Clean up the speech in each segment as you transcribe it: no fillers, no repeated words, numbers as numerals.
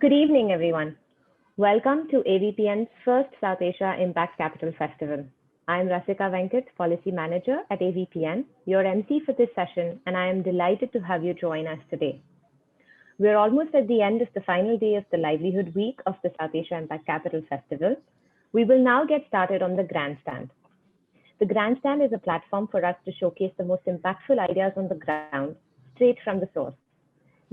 Good evening, everyone. Welcome to AVPN's first South Asia Impact Capital Festival. I'm Rasika Venkat, Policy Manager at AVPN, your MC for this session, and I am delighted to have you join us today. We're almost at the end of the final day of the Livelihood Week of the South Asia Impact Capital Festival. We will now get started on the Grandstand. The Grandstand is a platform for us to showcase the most impactful ideas on the ground, straight from the source.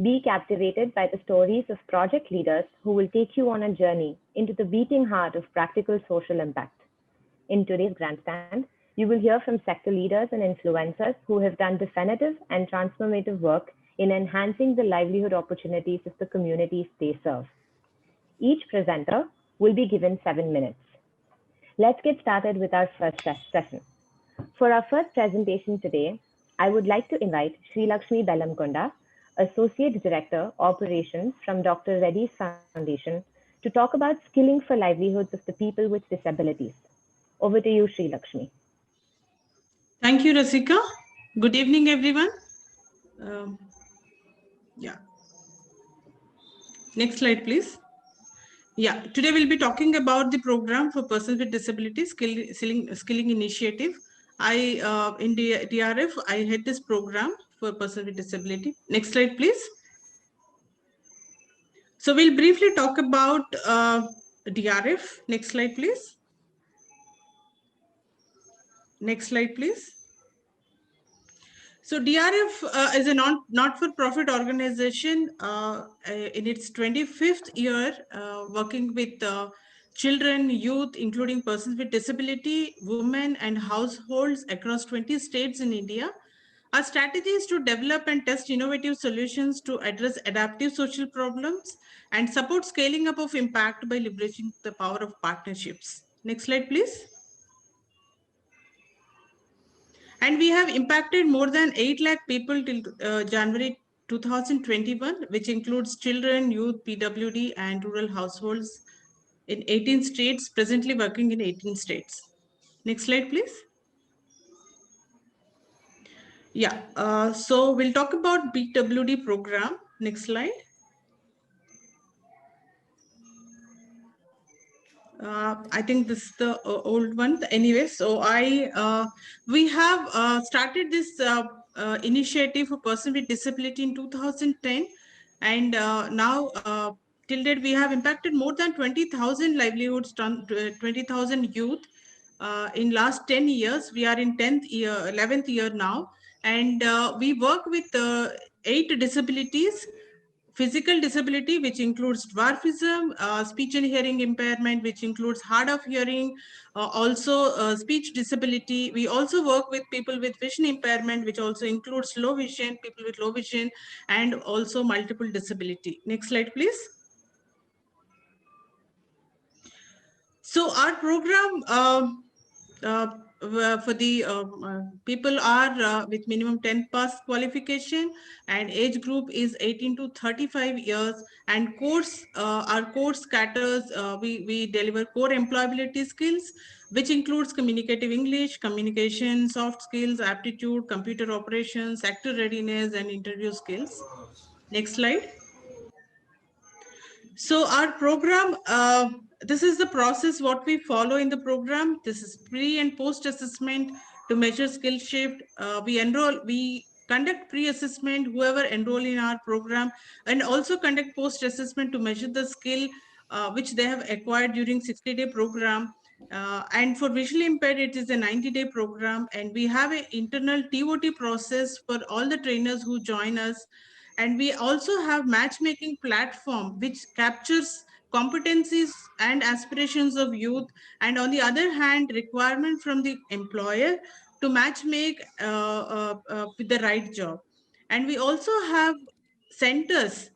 Be captivated by the stories of project leaders who will take you on a journey into the beating heart of practical social impact. In today's Grandstand, you will hear from sector leaders and influencers who have done definitive and transformative work in enhancing the livelihood opportunities of the communities they serve. Each presenter will be given 7 minutes. Let's get started with our first session. For our first presentation today, I would like to invite Srilakshmi Bellamkonda, Associate Director, Operations from Dr.Reddy's Foundation, to talk about skilling for livelihoods of the people with disabilities. Over to you, Srilakshmi. Thank you, Rasika. Good evening, everyone. Next slide, please. Today we'll be talking about the program for persons with disabilities, skilling initiative. In DRF, I head this program for persons with disability. Next slide, please. So we'll briefly talk about DRF. Next slide, please. Next slide, please. So DRF is a not-for-profit organization in its 25th year, working with children, youth, including persons with disability, women, and households across 20 states in India. Our strategy is to develop and test innovative solutions to address adaptive social problems and support scaling up of impact by leveraging the power of partnerships. Next slide, please. And we have impacted more than 8 lakh people till January 2021, which includes children, youth, PWD, and rural households in 18 states, presently working in 18 states. Next slide, please. So we'll talk about BWD program. Next slide. I think this is the old one. Anyway, so we have started this initiative for person with disability in 2010, and now till date we have impacted more than 20,000 livelihoods, 20,000 youth in last 10 years. We are in 11th year now, and we work with 8 disabilities. Physical disability, which includes dwarfism, speech and hearing impairment, which includes hard of hearing, also speech disability. We also work with people with vision impairment, which also includes low vision, people with low vision, and also multiple disability. Next slide, please. So our program for the people are with minimum 10 pass qualification, and age group is 18 to 35 years, and our course scatters, we deliver core employability skills, which includes communicative English, communication, soft skills, aptitude, computer operations, sector readiness, and interview skills. Next slide. So our program, this is the process what we follow in the program. This is pre and post assessment to measure skill shift. We conduct pre-assessment, whoever enroll in our program, and also conduct post assessment to measure the skill which they have acquired during 60-day program. And for visually impaired, it is a 90-day program, and we have an internal TOT process for all the trainers who join us. And we also have matchmaking platform which captures competencies and aspirations of youth, and on the other hand, requirement from the employer to matchmake with the right job. And we also have centers,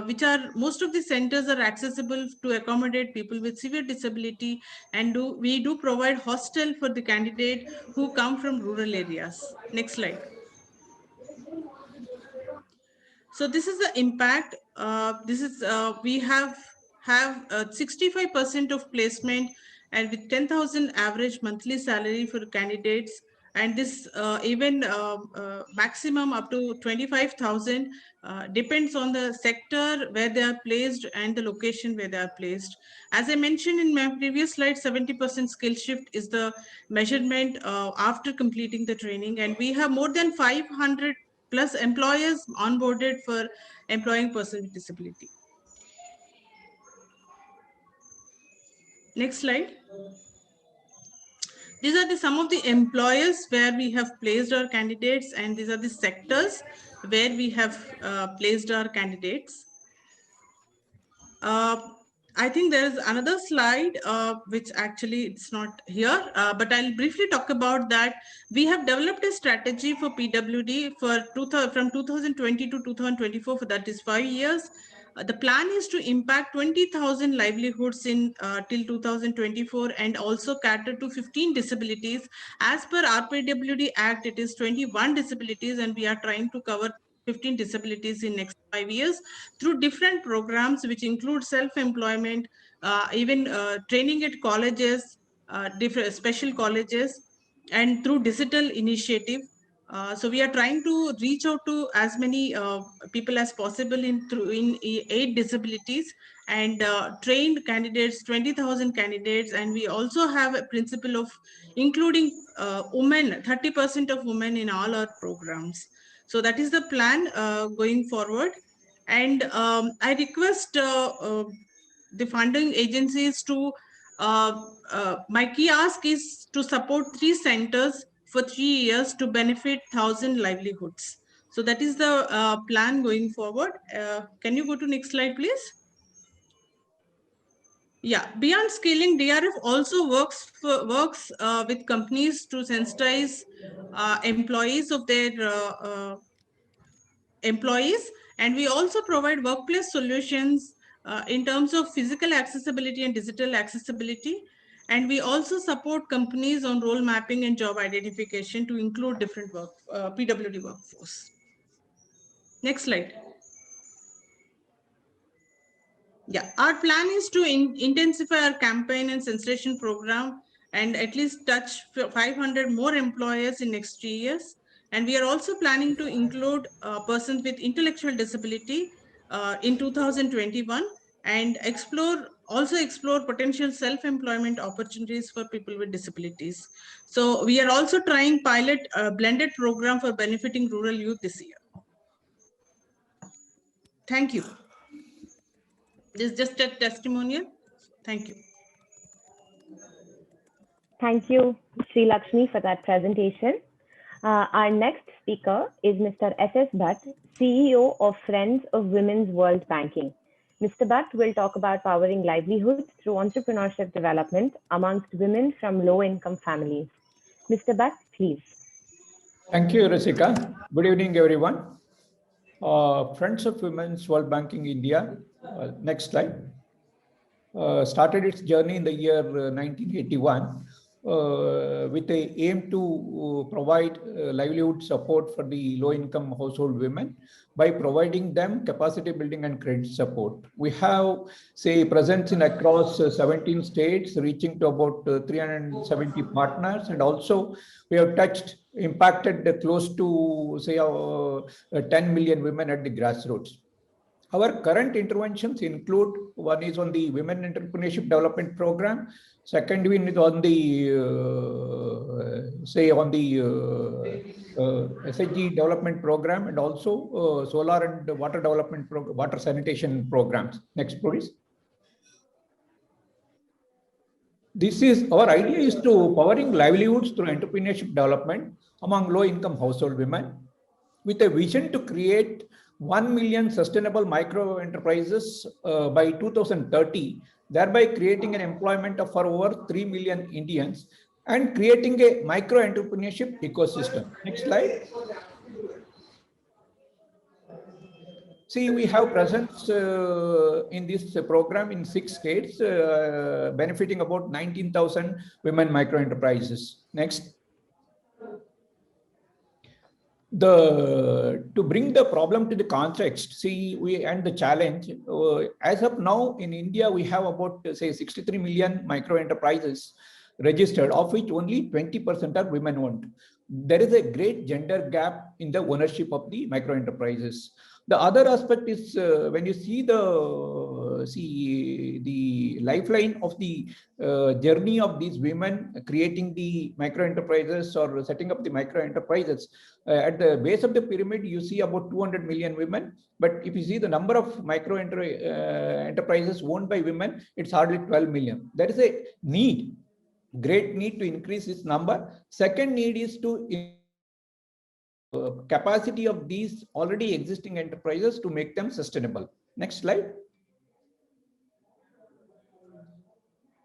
which are, most of the centers are accessible to accommodate people with severe disability, and we do provide hostel for the candidate who come from rural areas. Next slide. So this is the impact. We have 65% of placement, and with 10,000 average monthly salary for candidates, And this even maximum up to 25,000 depends on the sector where they are placed and the location where they are placed. As I mentioned in my previous slide, 70% skill shift is the measurement after completing the training, and we have more than 500 plus employers onboarded for employing person with disability. Next slide. These are some of the employers where we have placed our candidates, and these are the sectors where we have placed our candidates. I think there is another slide which actually it's not here, but I'll briefly talk about that. We have developed a strategy for PWD for from 2020 to 2024, for that is 5 years. The plan is to impact 20,000 livelihoods in till 2024, and also cater to 15 disabilities. As per RPWD Act, it is 21 disabilities, and we are trying to cover 15 disabilities in next 5 years through different programs, which include self-employment, even training at colleges, different special colleges, and through digital initiative. So we are trying to reach out to as many people as possible in 8 disabilities, and trained candidates, 20,000 candidates. And we also have a principle of including women, 30% of women in all our programs. So that is the plan going forward. And I request the funding agencies to, my key ask is to support 3 centers for 3 years to benefit 1,000 livelihoods. So that is the plan going forward. Can you go to next slide, please? Yeah, beyond scaling, DRF also works with companies to sensitize employees of their employees, and we also provide workplace solutions in terms of physical accessibility and digital accessibility. And we also support companies on role mapping and job identification to include different PWD workforce. Next slide. Yeah, our plan is to intensify our campaign and sensation program, and at least touch 500 more employers in next 3 years. And we are also planning to include persons with intellectual disability in 2021, and also explore potential self-employment opportunities for people with disabilities. So we are also trying pilot blended program for benefiting rural youth this year. Thank you. This is just a testimonial. Thank you. Thank you, Srilakshmi, for that presentation. Our next speaker is Mr. S.S. Bhat, CEO of Friends of Women's World Banking. Mr. Bhat will talk about powering livelihoods through entrepreneurship development amongst women from low-income families. Mr. Bhat, please. Thank you, Rasika. Good evening, everyone. Friends of Women's World Banking India, next slide, started its journey in the year 1981 with the aim to provide livelihood support for the low-income household women by providing them capacity building and credit support. We have, say, presence in across 17 states, reaching to about 370 partners, and also we have impacted close to, say, 10 million women at the grassroots. Our current interventions include, one is on the Women Entrepreneurship Development Program, second one is on the, SHG Development Program, and also solar and water development program, water sanitation programs. Next, please. This is, our idea is to powering livelihoods through entrepreneurship development among low-income household women, with a vision to create 1 million sustainable micro enterprises by 2030, thereby creating an employment for over 3 million Indians and creating a micro entrepreneurship ecosystem. Next slide. See, we have presence in this program in 6 states, benefiting about 19,000 women micro enterprises. Next. To bring the problem to the context, and the challenge, as of now in India, we have about, say, 63 million micro enterprises registered, of which only 20% are women owned. there is a great gender gap in the ownership of the micro enterprises. The other aspect is when you see the lifeline of the journey of these women creating the micro enterprises or setting up the micro enterprises. At the base of the pyramid, you see about 200 million women. But if you see the number of micro enterprises owned by women, it's hardly 12 million. There is a need, great need to increase this number. Second need is to capacity of these already existing enterprises to make them sustainable. Next slide.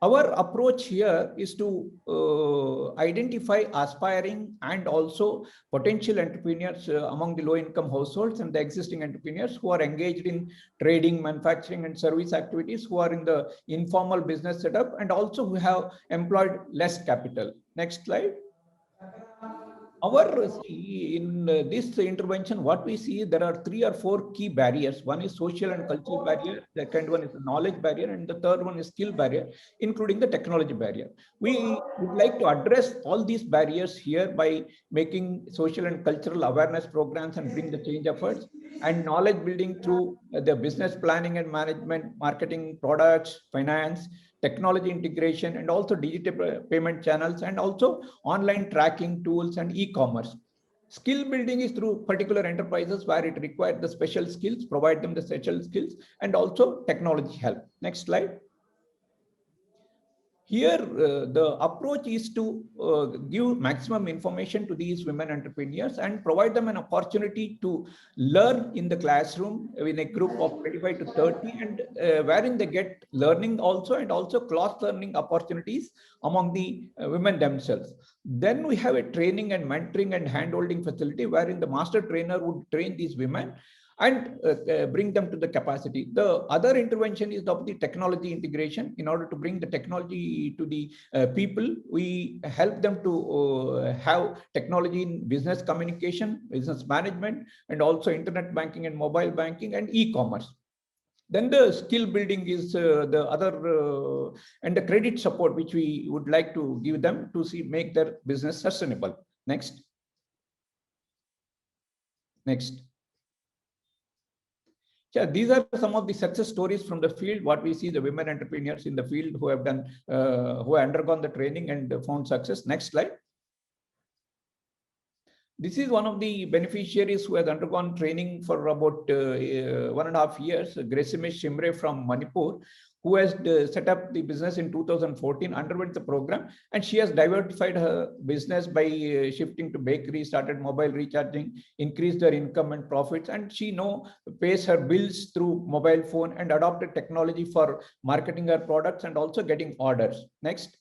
Our approach here is to identify aspiring and also potential entrepreneurs among the low-income households and the existing entrepreneurs who are engaged in trading, manufacturing, and service activities, who are in the informal business setup, and also who have employed less capital. Next slide. In this intervention, what we see, there are 3 or 4 key barriers. One is social and cultural barrier. The second one is the knowledge barrier. And the third one is skill barrier, including the technology barrier. We would like to address all these barriers here by making social and cultural awareness programs and bring the change efforts, and knowledge building through the business planning and management, marketing, products, finance, technology integration, and also digital payment channels, and also online tracking tools and e-commerce. Skill building is through particular enterprises where it requires the special skills, provide them the special skills, and also technology help. Next slide. Here, the approach is to give maximum information to these women entrepreneurs and provide them an opportunity to learn in the classroom in a group of 25 to 30, and wherein they get learning also, and also cross learning opportunities among the women themselves. Then we have a training and mentoring and hand-holding facility wherein the master trainer would train these women and bring them to the capacity. The other intervention is of the technology integration. In order to bring the technology to the people, we help them to have technology in business communication, business management, and also internet banking and mobile banking and e-commerce. Then the skill building is the other, and the credit support, which we would like to give them to make their business sustainable. Next. Next. Yeah, these are some of the success stories from the field. What we see, the women entrepreneurs in the field who have done, who have undergone the training and found success. Next slide. This is one of the beneficiaries who has undergone training for about 1.5 years, Gresimesh Shimre from Manipur, who has set up the business in 2014, underwent the program, and she has diversified her business by shifting to bakery, started mobile recharging, increased her income and profits, and she now pays her bills through mobile phone and adopted technology for marketing her products and also getting orders. Next.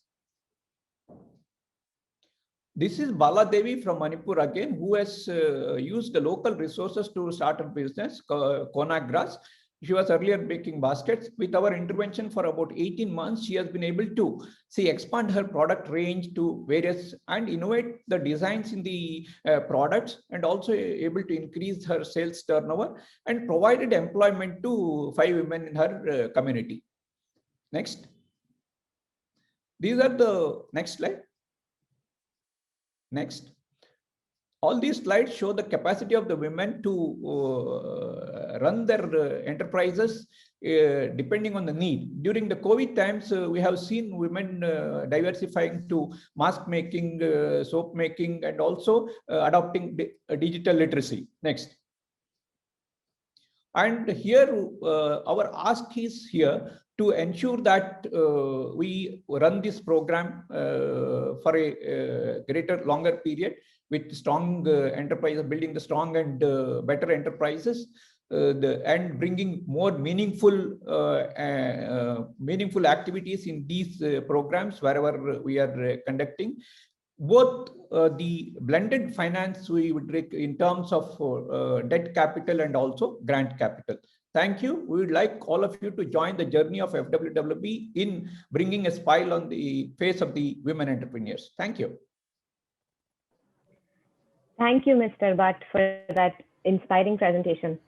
This is Bala Devi from Manipur again, who has used the local resources to start a business, Kona Grass. She was earlier making baskets. With our intervention for about 18 months, she has been able to expand her product range to various and innovate the designs in the products, and also able to increase her sales turnover and provided employment to 5 women in her community. Next. These are the next slide. Next. All these slides show the capacity of the women to run their enterprises depending on the need. During the COVID times, we have seen women diversifying to mask making, soap making, and also adopting digital literacy. Next. And here, our ask is here to ensure that we run this program for a longer period with strong enterprises, building the strong and better enterprises, and bringing more meaningful activities in these programs wherever we are conducting. Both the blended finance we would in terms of debt capital and also grant capital. Thank you. We would like all of you to join the journey of FWWB in bringing a smile on the face of the women entrepreneurs. Thank you. Thank you, Mr. Bhat, for that inspiring presentation.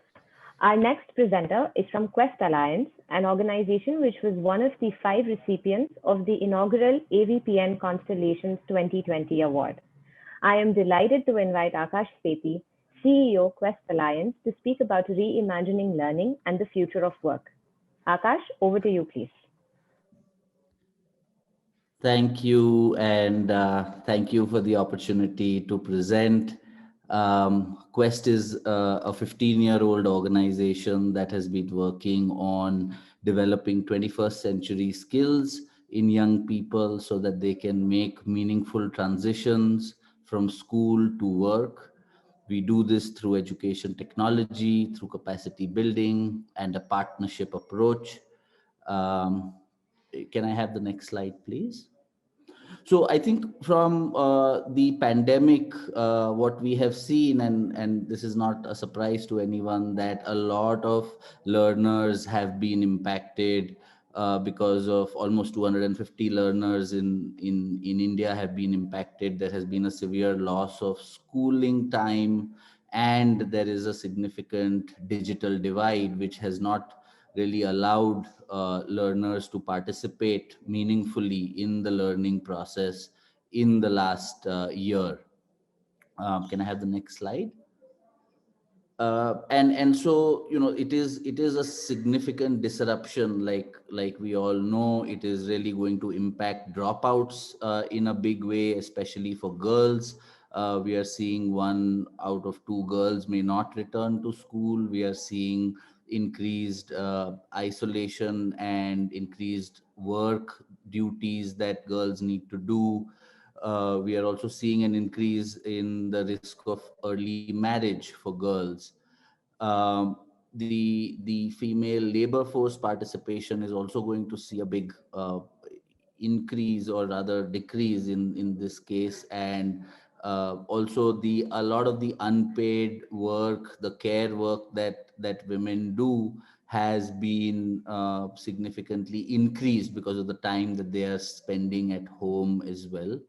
Our next presenter is from Quest Alliance, an organization which was one of the 5 recipients of the inaugural AVPN Constellations 2020 award. I am delighted to invite Akash Sethi, CEO, Quest Alliance, to speak about reimagining learning and the future of work. Akash, over to you, please. Thank you, and thank you for the opportunity to present. Quest is a 15-year-old organization that has been working on developing 21st century skills in young people so that they can make meaningful transitions from school to work. We do this through education technology, through capacity building, and a partnership approach. Um, can I have the next slide, please? So I think from the pandemic, what we have seen, and this is not a surprise to anyone, that a lot of learners have been impacted because of almost 250 learners in India have been impacted. There has been a severe loss of schooling time, and there is a significant digital divide, which has not really allowed learners to participate meaningfully in the learning process in the last year. Can I have the next slide? And so it is a significant disruption, like we all know. It is really going to impact dropouts in a big way, especially for girls. We are seeing 1 out of 2 girls may not return to school. We are seeing increased isolation and increased work duties that girls need to do. We are also seeing an increase in the risk of early marriage for girls. The female labor force participation is also going to see a big increase, or rather decrease, in this case. And also a lot of the unpaid work, the care work that women do, has been significantly increased because of the time that they are spending at home as well.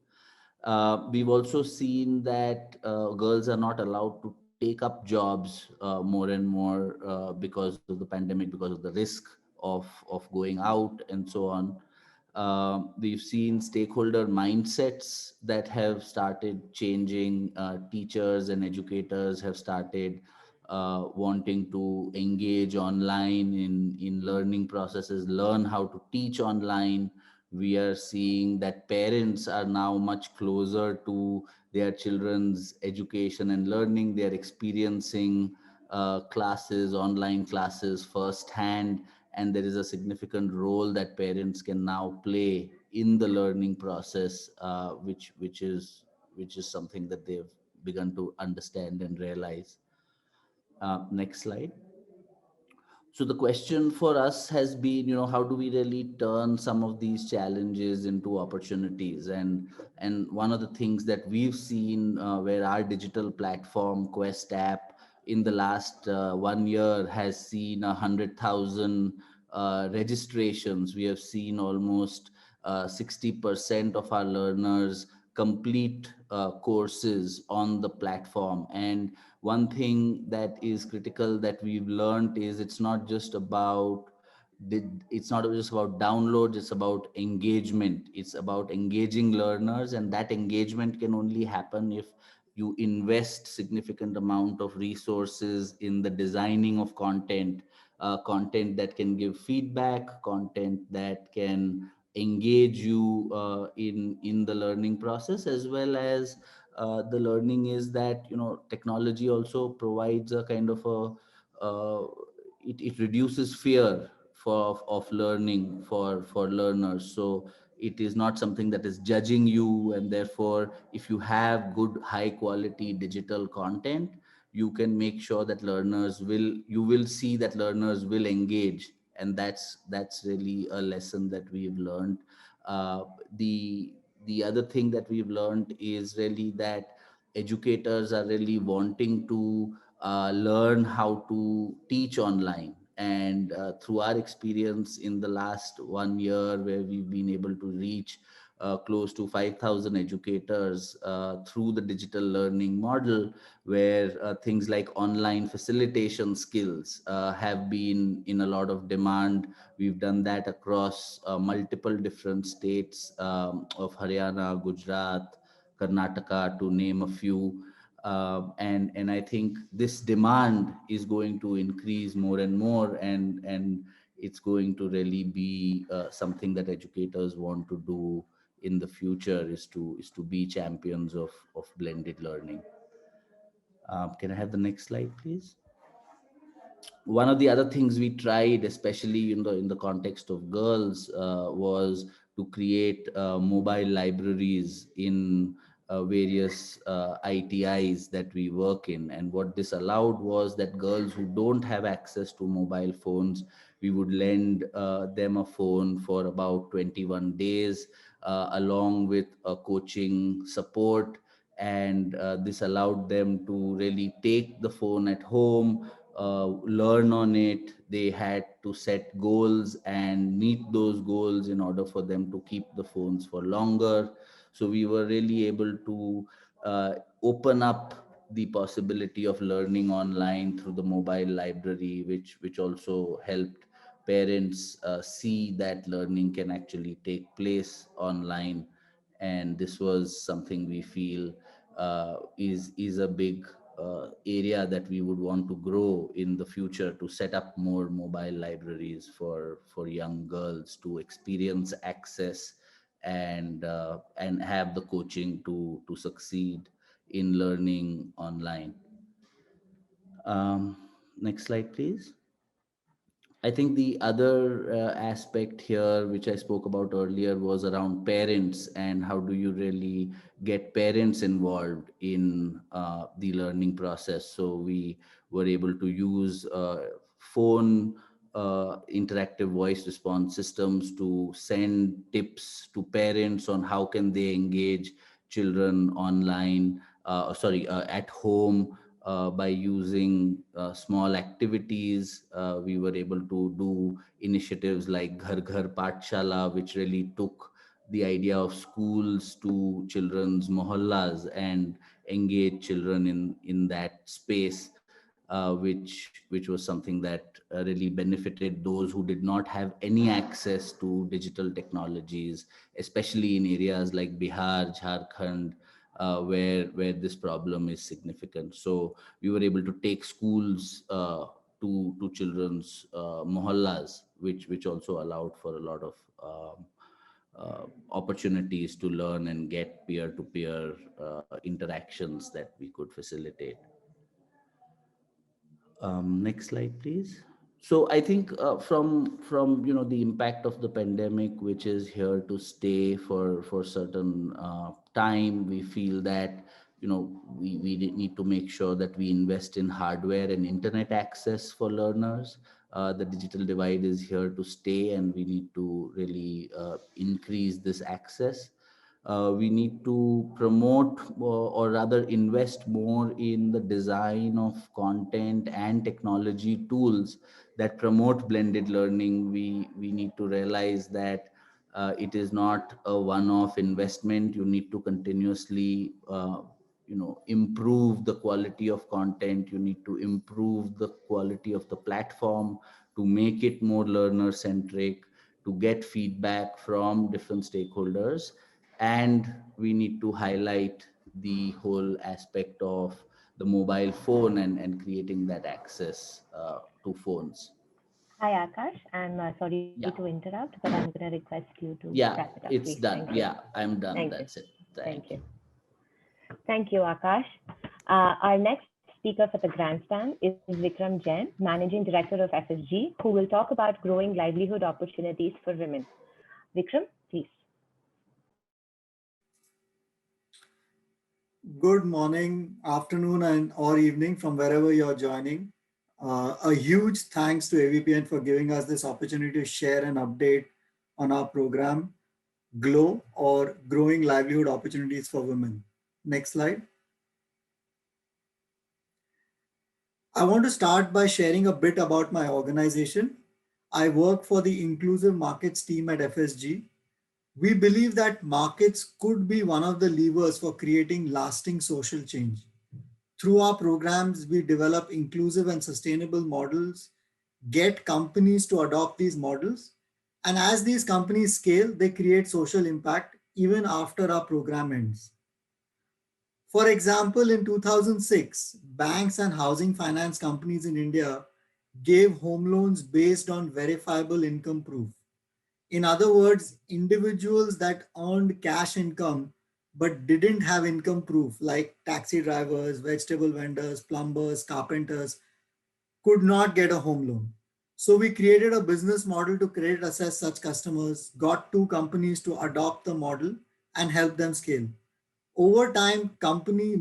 We've also seen that girls are not allowed to take up jobs more and more because of the pandemic, because of the risk of going out and so on. We've seen stakeholder mindsets that have started changing. Teachers and educators have started wanting to engage online in learning processes, learn how to teach online. We are seeing that parents are now much closer to their children's education and learning. They are experiencing classes, online classes firsthand, and there is a significant role that parents can now play in the learning process, which is something that they've begun to understand and realize. Next slide. So the question for us has been, how do we really turn some of these challenges into opportunities? And one of the things that we've seen, where our digital platform, Quest app, in the last 1 year has seen 100,000 registrations. We have seen almost 60% of our learners complete courses on the platform. And one thing that is critical that we've learned is it's not just about downloads, it's about engagement. It's about engaging learners, and that engagement can only happen if you invest significant amount of resources in the designing of content, content that can give feedback, content that can engage you in the learning process, as well as the learning is that technology also provides a kind of it reduces fear of learning for learners. So it is not something that is judging you, and therefore if you have good high quality digital content, you can make sure that you will see that learners will engage. And that's really a lesson that we've learned. uh, the the other thing that we've learned is really that educators are really wanting to learn how to teach online. And through our experience in the last 1 year, where we've been able to reach close to 5,000 educators through the digital learning model, where things like online facilitation skills have been in a lot of demand. We've done that across multiple different states of Haryana, Gujarat, Karnataka, to name a few. And I think this demand is going to increase more and more, and it's going to really be something that educators want to do in the future, is to be champions of blended learning. Can I have the next slide, please? One of the other things we tried, especially in the context of girls, was to create mobile libraries in various ITIs that we work in. And what this allowed was that girls who don't have access to mobile phones, we would lend them a phone for about 21 days, along with a coaching support. And this allowed them to really take the phone at home, learn on it. They had to set goals and meet those goals in order for them to keep the phones for longer. So we were really able to open up the possibility of learning online through the mobile library, which also helped parents see that learning can actually take place online. And this was something we feel is a big area that we would want to grow in the future, to set up more mobile libraries for young girls to experience access and have the coaching to succeed in learning online. Next slide, please. I think the other aspect here, which I spoke about earlier, was around parents and how do you really get parents involved in the learning process. So we were able to use phone interactive voice response systems to send tips to parents on how can they engage children online, at home, by using small activities. We were able to do initiatives like Ghar Ghar Pathshala, which really took the idea of schools to children's mohallas and engage children in that space, which was something that really benefited those who did not have any access to digital technologies, especially in areas like Bihar, Jharkhand, where this problem is significant. So we were able to take schools to children's mohallas, which also allowed for a lot of opportunities to learn and get peer-to-peer interactions that we could facilitate. Next slide, please. So I think from the impact of the pandemic, which is here to stay for certain time, we feel that we need to make sure that we invest in hardware and internet access for learners. The digital divide is here to stay, and we need to really increase this access. We need to promote, or rather invest more in the design of content and technology tools that promote blended learning. We need to realize that it is not a one-off investment. You need to continuously improve the quality of content. You need to improve the quality of the platform to make it more learner centric, to get feedback from different stakeholders. And we need to highlight the whole aspect of the mobile phone and creating that access to phones. Hi, Akash. I'm sorry Yeah. to interrupt, but I'm going to request you to Yeah, wrap it up, it's please. done. Thank you. Yeah, I'm done. Thank That's you. it. Thank you. Thank you, Akash. Our next speaker for the Grandstand is Vikram Jain, Managing Director of FSG, who will talk about growing livelihood opportunities for women. Vikram, please. Good morning, afternoon, and or evening from wherever you're joining. A huge thanks to AVPN for giving us this opportunity to share an update on our program, GLOW, or Growing Livelihood Opportunities for Women. Next slide. I want to start by sharing a bit about my organization. I work for the Inclusive Markets team at FSG. We believe that markets could be one of the levers for creating lasting social change. Through our programs, we develop inclusive and sustainable models, get companies to adopt these models, and as these companies scale, they create social impact even after our program ends. For example, in 2006, banks and housing finance companies in India gave home loans based on verifiable income proof. In other words, individuals that earned cash income but didn't have income proof, like taxi drivers, vegetable vendors, plumbers, carpenters, could not get a home loan. So we created a business model to credit assess such customers, got two companies to adopt the model and help them scale. Over time,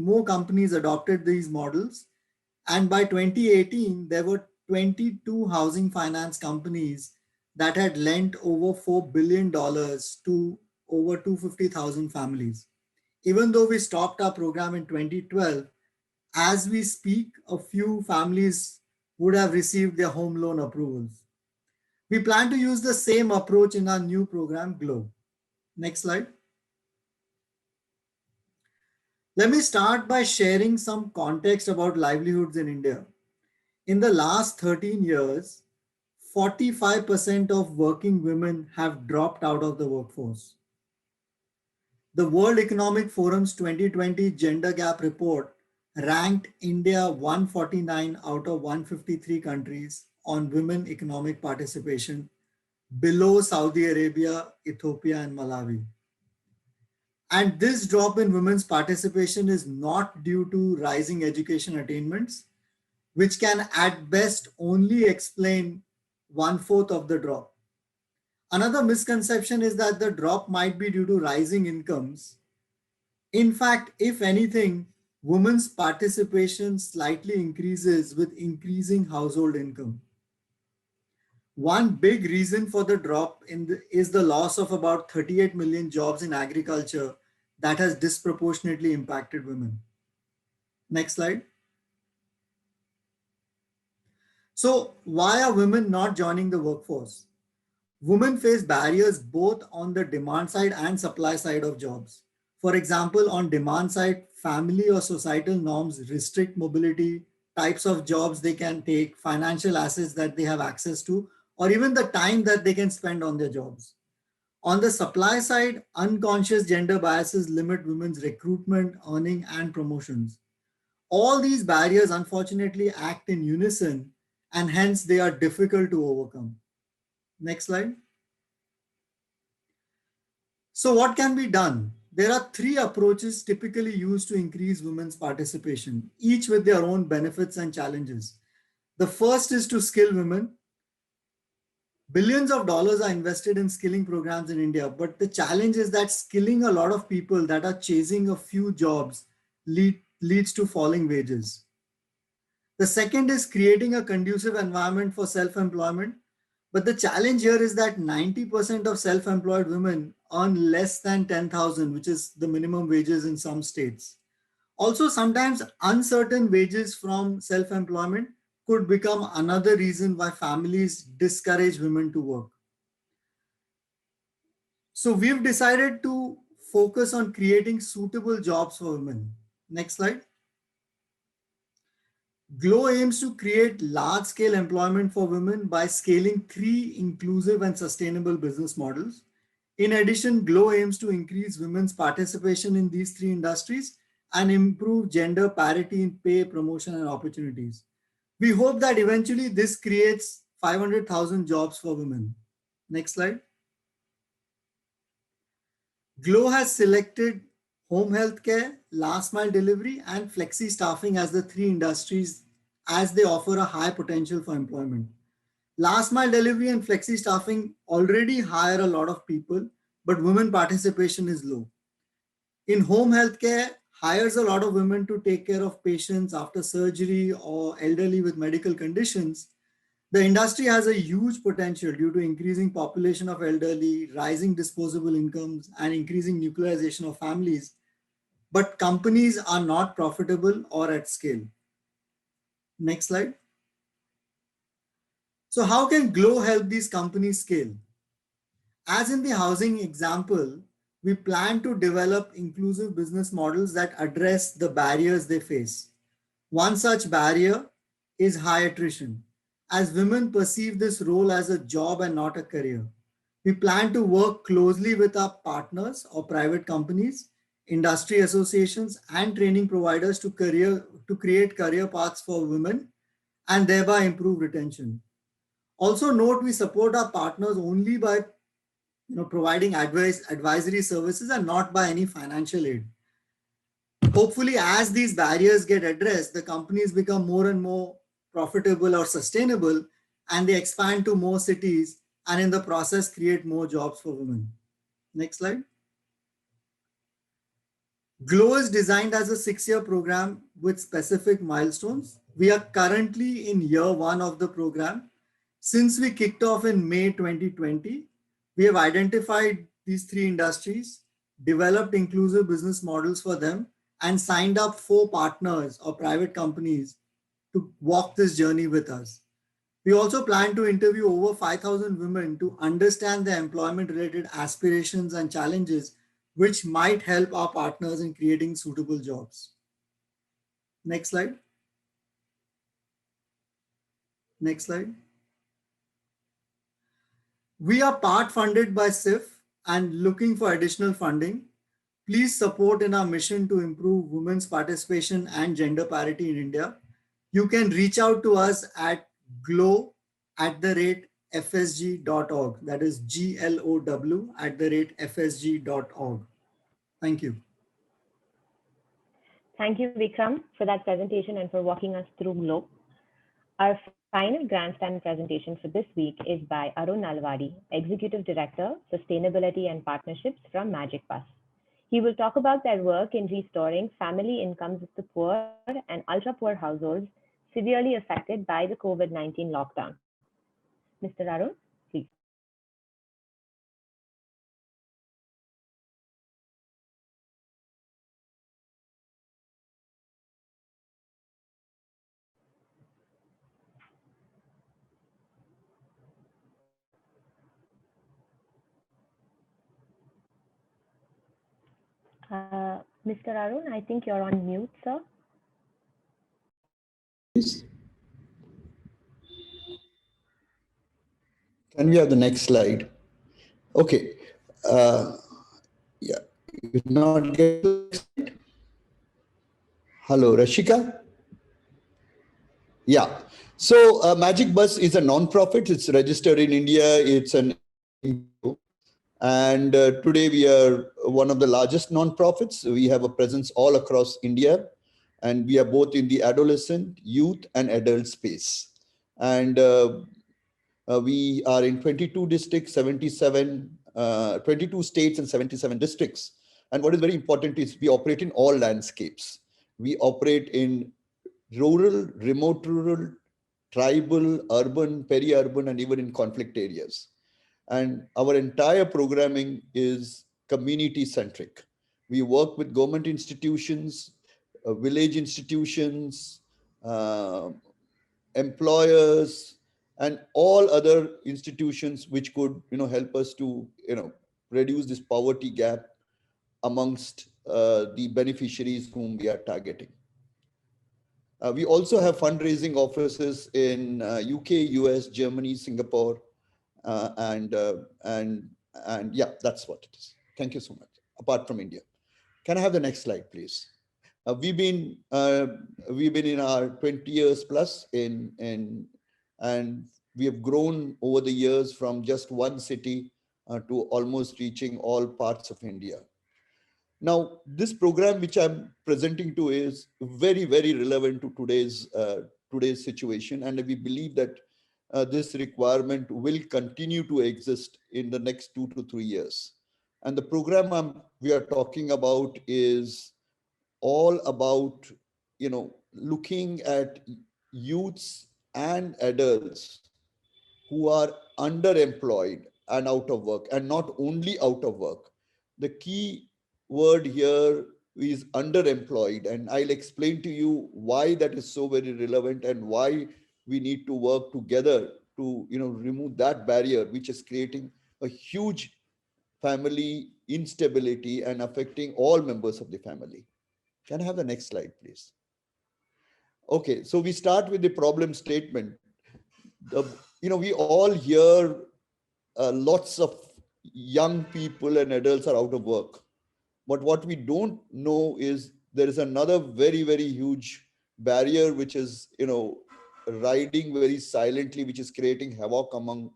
more companies adopted these models, and by 2018, there were 22 housing finance companies that had lent over $4 billion to over 250,000 families. Even though we stopped our program in 2012, as we speak, a few families would have received their home loan approvals. We plan to use the same approach in our new program, GLOW. Next slide. Let me start by sharing some context about livelihoods in India. In the last 13 years, 45% of working women have dropped out of the workforce. The World Economic Forum's 2020 Gender Gap Report ranked India 149 out of 153 countries on women economic participation, below Saudi Arabia, Ethiopia, and Malawi. And this drop in women's participation is not due to rising education attainments, which can at best only explain 1/4 of the drop. Another misconception is that the drop might be due to rising incomes. In fact, if anything, women's participation slightly increases with increasing household income. One big reason for the drop is the loss of about 38 million jobs in agriculture that has disproportionately impacted women. Next slide. So why are women not joining the workforce? Women face barriers both on the demand side and supply side of jobs. For example, on demand side, family or societal norms restrict mobility, types of jobs they can take, financial assets that they have access to, or even the time that they can spend on their jobs. On the supply side, unconscious gender biases limit women's recruitment, earning, and promotions. All these barriers unfortunately act in unison, and hence they are difficult to overcome. Next slide. So what can be done? There are three approaches typically used to increase women's participation, each with their own benefits and challenges. The first is to skill women. Billions of dollars are invested in skilling programs in India, but the challenge is that skilling a lot of people that are chasing a few jobs leads to falling wages. The second is creating a conducive environment for self-employment. But the challenge here is that 90% of self-employed women earn less than 10,000, which is the minimum wages in some states. Also, sometimes uncertain wages from self-employment could become another reason why families discourage women to work. So we've decided to focus on creating suitable jobs for women. Next slide. GLOW aims to create large-scale employment for women by scaling 3 inclusive and sustainable business models. In addition, GLOW aims to increase women's participation in these 3 industries and improve gender parity in pay, promotion, and opportunities. We hope that eventually this creates 500,000 jobs for women. Next slide. GLOW has selected home health care, last mile delivery, and flexi staffing as the 3 industries as they offer a high potential for employment. Last mile delivery and flexi staffing already hire a lot of people, but women participation is low. In home health care, hires a lot of women to take care of patients after surgery or elderly with medical conditions. The industry has a huge potential due to increasing population of elderly, rising disposable incomes, and increasing nuclearization of families. But companies are not profitable or at scale. Next slide. So how can GLOW help these companies scale? As in the housing example, we plan to develop inclusive business models that address the barriers they face. One such barrier is high attrition, as women perceive this role as a job and not a career. We plan to work closely with our partners or private companies industry associations, and training providers to create career paths for women and thereby improve retention. Also note, we support our partners only by providing advisory services and not by any financial aid. Hopefully, as these barriers get addressed, the companies become more and more profitable or sustainable, and they expand to more cities, and in the process create more jobs for women. Next slide. GLOW is designed as a 6-year program with specific milestones. We are currently in year 1 of the program. Since we kicked off in May 2020, we have identified these 3 industries, developed inclusive business models for them, and signed up 4 partners or private companies to walk this journey with us. We also plan to interview over 5,000 women to understand their employment-related aspirations and challenges, which might help our partners in creating suitable jobs. Next slide. Next slide. We are part funded by SAICF and looking for additional funding. Please support in our mission to improve women's participation and gender parity in India. You can reach out to us at glow@fsg.org. That is GLOW@fsg.org. Thank you. Thank you, Vikram, for that presentation and for walking us through GLOW. Our final grandstand presentation for this week is by Arun Nalwadi, Executive Director, Sustainability and Partnerships from Magic Bus. He will talk about their work in restoring family incomes of the poor and ultra-poor households severely affected by the COVID-19 lockdown. Mr. Arun, please. Mr. Arun, I think you're on mute, sir. Can we have the next slide? Okay. Yeah. You not get the next slide? Hello, Rashika? Yeah. So Magic Bus is a non-profit. It's registered in India. It's an and today we are one of the largest non-profits. We have a presence all across India, and we are both in the adolescent, youth, and adult space. And we are in 22 districts, 22 states and 77 districts. And what is very important is we operate in all landscapes. We operate in rural, remote rural, tribal, urban, peri-urban, and even in conflict areas. And our entire programming is community-centric. We work with government institutions, village institutions, employers, and all other institutions which could help us to reduce this poverty gap amongst the beneficiaries whom we are targeting. We also have fundraising offices in UK, US, Germany, Singapore, and yeah, that's what it is. Thank you so much. Apart from India, can I have the next slide, please? We've been in our 20 years plus and we have grown over the years from just one city to almost reaching all parts of India. Now, this program which I'm presenting to is very, very relevant to today's situation, and we believe that this requirement will continue to exist in the next 2 to 3 years. And the program we are talking about is all about looking at youths and adults who are underemployed and out of work, and not only out of work. The key word here is underemployed, and I'll explain to you why that is so very relevant and why we need to work together to remove that barrier, which is creating a huge family instability and affecting all members of the family. Can I have the next slide, please? Okay, so we start with the problem statement. We all hear lots of young people and adults are out of work. But what we don't know is there is another very, very huge barrier, which is, riding very silently, which is creating havoc among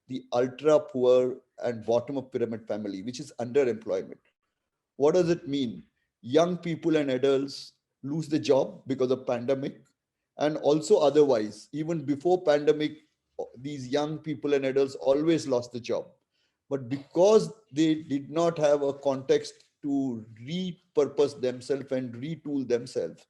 the ultra poor and bottom of pyramid family, which is underemployment. What does it mean? Young people and adults lose the job because of pandemic, and also otherwise, even before pandemic, these young people and adults always lost the job. But because they did not have a context to repurpose themselves and retool themselves,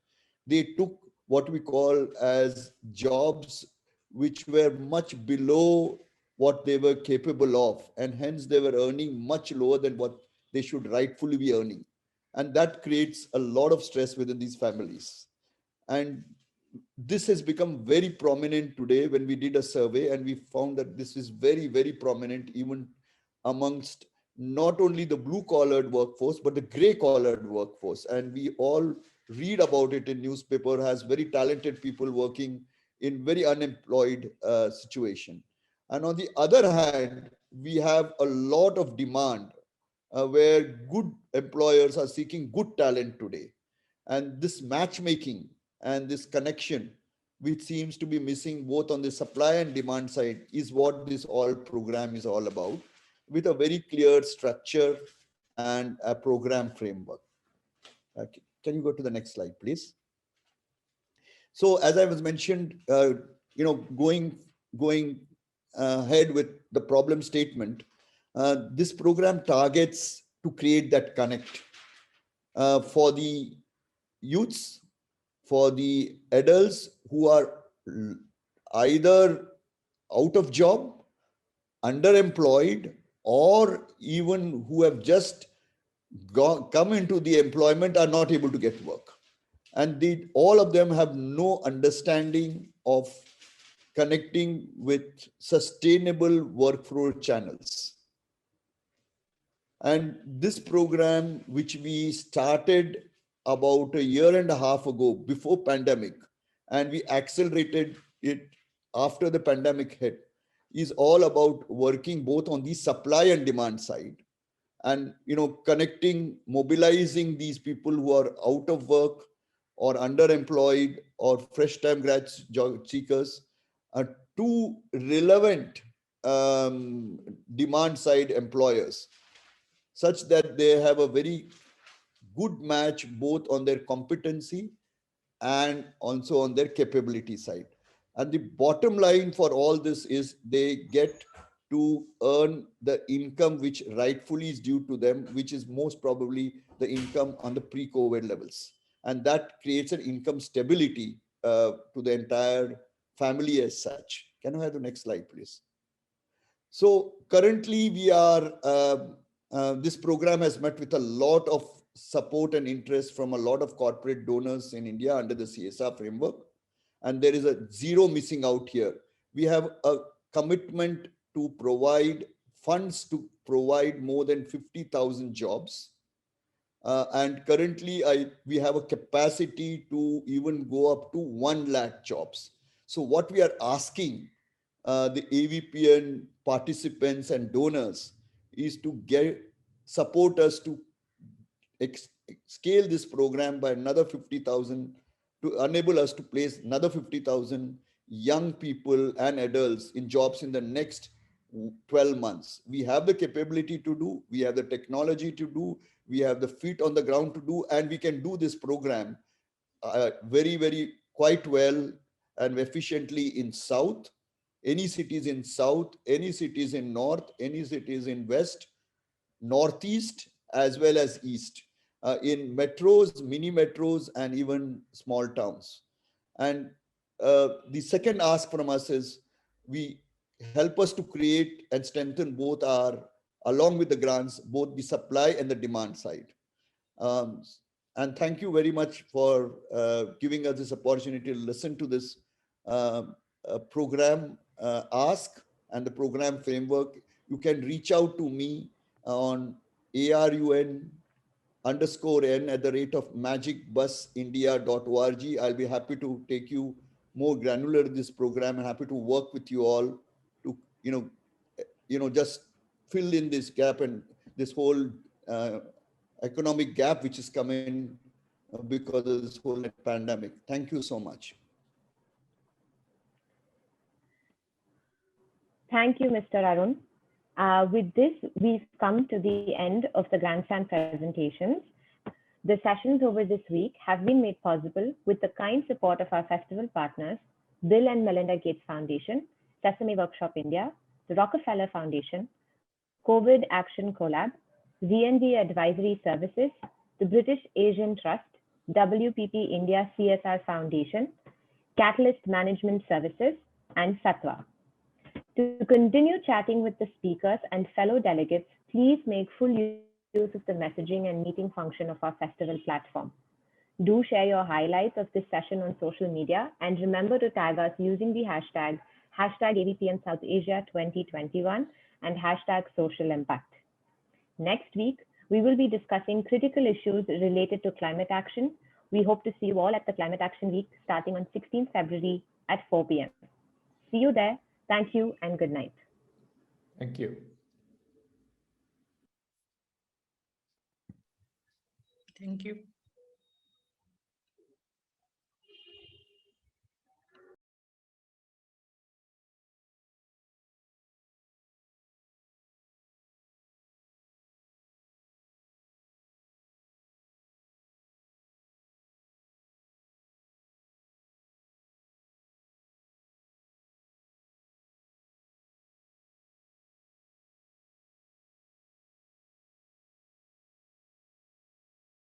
they took what we call as jobs which were much below what they were capable of, and hence they were earning much lower than what they should rightfully be earning. And that creates a lot of stress within these families. And this has become very prominent today when we did a survey, and we found that this is very, very prominent even amongst not only the blue collared workforce, but the gray collared workforce. And we all read about it in newspaper, has very talented people working in very unemployed situation. And on the other hand, we have a lot of demand where good employers are seeking good talent today. And this matchmaking and this connection, which seems to be missing both on the supply and demand side, is what this all program is all about, with a very clear structure and a program framework. Okay. Can you go to the next slide, please? So as I was mentioned, going ahead with the problem statement, this program targets to create that connect for the youths, for the adults who are either out of job, underemployed, or even who have just come into the employment are not able to get work. And all of them have no understanding of connecting with sustainable workflow channels. And this program, which we started about a year and a half ago before pandemic, and we accelerated it after the pandemic hit, is all about working both on the supply and demand side, and connecting, mobilizing these people who are out of work or underemployed or fresh time grad job seekers to relevant demand side employers, such that they have a very good match both on their competency and also on their capability side. And the bottom line for all this is they get to earn the income which rightfully is due to them, which is most probably the income on the pre-COVID levels. And that creates an income stability to the entire family as such. Can I have the next slide, please? So currently we are, this program has met with a lot of support and interest from a lot of corporate donors in India under the CSR framework. And there is a zero missing out here. We have a commitment to provide funds to provide more than 50,000 jobs. And currently we have a capacity to even go up to 1 lakh jobs. So what we are asking the AVPN participants and donors is to support us to scale this program by another 50,000, to enable us to place another 50,000 young people and adults in jobs in the next 12 months. We have the capability to do, we have the technology to do, we have the feet on the ground to do, and we can do this program very, very quite well and efficiently in South, any cities in South, any cities in North, any cities in West, Northeast, as well as East, in metros, mini metros, and even small towns. And the second ask from us is we help us to create and strengthen both along with the grants, both the supply and the demand side. And thank you very much for giving us this opportunity to listen to this program ask and the program framework. You can reach out to me on arun_n@magicbusindia.org. I'll be happy to take you more granular in this program and happy to work with you all to, just fill in this gap and this whole economic gap which is coming because of this whole pandemic. Thank you so much. Thank you, Mr. Arun. With this, we've come to the end of the Grandstand presentations. The sessions over this week have been made possible with the kind support of our festival partners, Bill and Melinda Gates Foundation, Sesame Workshop India, the Rockefeller Foundation, COVID Action Collab, ZNB Advisory Services, the British Asian Trust, WPP India CSR Foundation, Catalyst Management Services, and Satwa. To continue chatting with the speakers and fellow delegates, please make full use of the messaging and meeting function of our festival platform. Do share your highlights of this session on social media and remember to tag us using the hashtag AVPN South Asia 2021 and hashtag social impact. Next week, we will be discussing critical issues related to climate action. We hope to see you all at the Climate Action Week starting on 16th February at 4 p.m. See you there. Thank you and good night. Thank you. Thank you.